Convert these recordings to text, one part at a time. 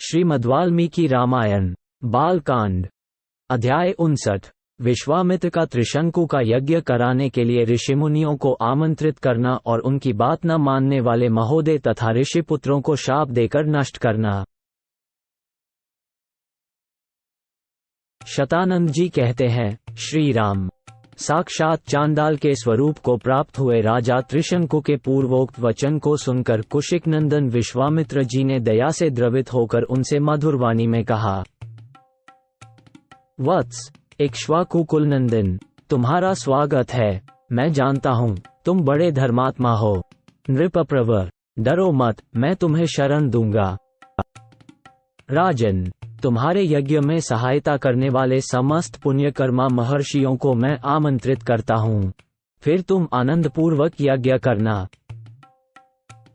श्रीमद्वाल्मीकि रामायण बालकांड अध्याय 59। विश्वामित्र का त्रिशंकु का यज्ञ कराने के लिए ऋषिमुनियों को आमंत्रित करना और उनकी बात न मानने वाले महोदय तथा ऋषिपुत्रों को शाप देकर नष्ट करना। शतानंद जी कहते हैं, श्री राम साक्षात चांडाल के स्वरूप को प्राप्त हुए राजा त्रिशंकु के पूर्वोक्त वचन को सुनकर कुशिक नंदन विश्वामित्र जी ने दया से द्रवित होकर उनसे मधुर वाणी में कहा, वत्स इक्ष्वाकु कुलनंदन, तुम्हारा स्वागत है। मैं जानता हूँ तुम बड़े धर्मात्मा हो। नृपप्रवर, डरो मत, मैं तुम्हें शरण दूंगा। राजन, तुम्हारे यज्ञ में सहायता करने वाले समस्त पुण्यकर्मा महर्षियों को मैं आमंत्रित करता हूँ। फिर तुम आनंदपूर्वक यज्ञ करना।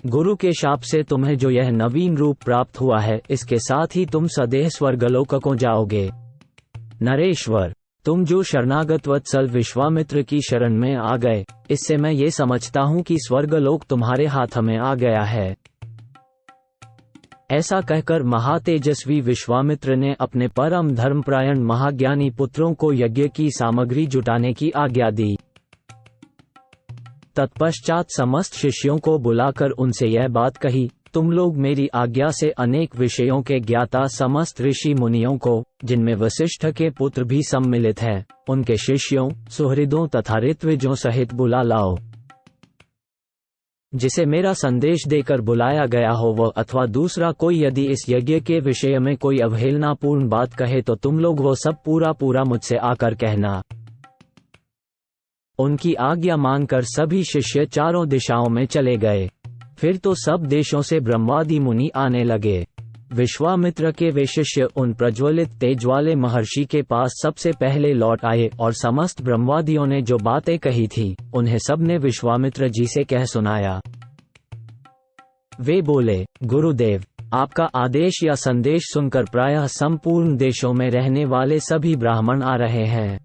गुरु के शाप से तुम्हें जो यह नवीन रूप प्राप्त हुआ है, इसके साथ ही तुम सदैव स्वर्गलोक को जाओगे। नरेश्वर, तुम जो शरणागत वत्सल विश्वामित्र की शरण में आ गए, इससे मैं ये समझता हूँ कि स्वर्गलोक तुम्हारे हाथ में आ गया है। ऐसा कहकर महातेजस्वी विश्वामित्र ने अपने परम धर्मपरायण महाज्ञानी पुत्रों को यज्ञ की सामग्री जुटाने की आज्ञा दी। तत्पश्चात समस्त शिष्यों को बुलाकर उनसे यह बात कही, तुम लोग मेरी आज्ञा से अनेक विषयों के ज्ञाता समस्त ऋषि मुनियों को, जिनमें वशिष्ठ के पुत्र भी सम्मिलित हैं, उनके शिष्यों, सुहृदों तथा ऋत्विजों सहित बुला लाओ। जिसे मेरा संदेश देकर बुलाया गया हो वह अथवा दूसरा कोई यदि इस यज्ञ के विषय में कोई अवहेलनापूर्ण बात कहे तो तुम लोग वो सब पूरा मुझसे आकर कहना। उनकी आज्ञा मानकर सभी शिष्य चारों दिशाओं में चले गए। फिर तो सब देशों से ब्रह्मादि मुनि आने लगे। विश्वामित्र के वे शिष्य उन प्रज्वलित तेज वाले महर्षि के पास सबसे पहले लौट आए और समस्त ब्रह्मादियों ने जो बातें कही थी, उन्हें सबने विश्वामित्र जी से कह सुनाया। वे बोले, गुरुदेव, आपका आदेश या संदेश सुनकर प्रायः संपूर्ण देशों में रहने वाले सभी ब्राह्मण आ रहे हैं।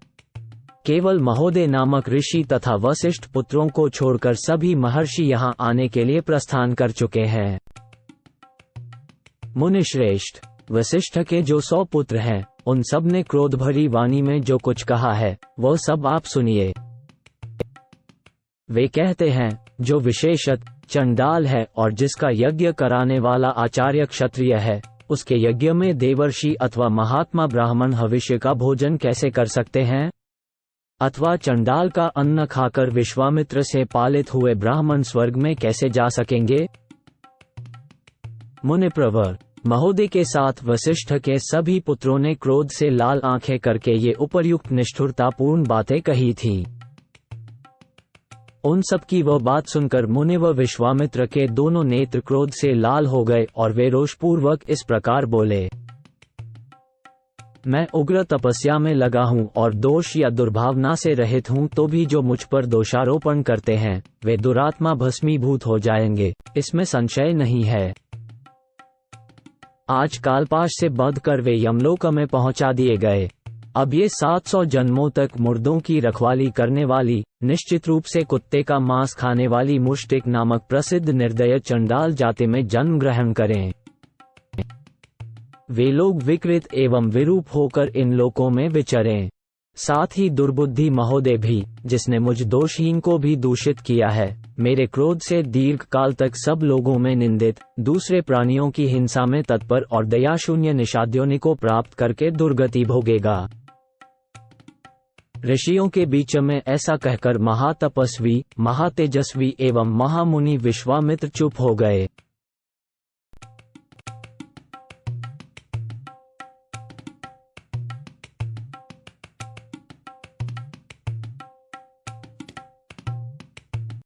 केवल महोदय नामक ऋषि तथा वशिष्ठ पुत्रों को छोड़कर सभी महर्षि यहाँ आने के लिए प्रस्थान कर चुके हैं। मुनिश्रेष्ठ, वशिष्ठ के जो 100 पुत्र हैं, उन सब ने क्रोध भरी वाणी में जो कुछ कहा है, वह सब आप सुनिए। वे कहते हैं, जो विशेषत चंडाल है और जिसका यज्ञ कराने वाला आचार्य क्षत्रिय है, उसके यज्ञ में देवर्षि अथवा महात्मा ब्राह्मण भविष्य का भोजन कैसे कर सकते हैं? अथवा चंडाल का अन्न खाकर विश्वामित्र से पालित हुए ब्राह्मण स्वर्ग में कैसे जा सकेंगे? मुनिप्रवर, महोदय के साथ वशिष्ठ के सभी पुत्रों ने क्रोध से लाल आंखें करके ये उपर्युक्त निष्ठुरतापूर्ण बातें कही थी। उन सब की वह बात सुनकर मुनि व विश्वामित्र के दोनों नेत्र क्रोध से लाल हो गए और वे रोषपूर्वक इस प्रकार बोले, मैं उग्र तपस्या में लगा हूँ और दोष या दुर्भावना से रहित हूँ, तो भी जो मुझ पर दोषारोपण करते हैं वे दुरात्मा भस्मीभूत हो जाएंगे, इसमें संशय नहीं है। आज कालपाश से बंध कर वे यमलोक में पहुंचा दिए गए। अब ये 700 जन्मों तक मुर्दों की रखवाली करने वाली, निश्चित रूप से कुत्ते का मांस खाने वाली मुष्टिक नामक प्रसिद्ध निर्दय चंडाल जाति में जन्म ग्रहण करें। वे लोग विकृत एवं विरूप होकर इन लोकों में विचरें। साथ ही दुर्बुद्धि महोदय भी, जिसने मुझ दोषहीन को भी दूषित किया है, मेरे क्रोध से दीर्घ काल तक सब लोगों में निंदित, दूसरे प्राणियों की हिंसा में तत्पर और दयाशून्य निषाद्योनि को प्राप्त करके दुर्गति भोगेगा। ऋषियों के बीच में ऐसा कहकर महातपस्वी, महातेजस्वी एवं महामुनि विश्वामित्र चुप हो गए।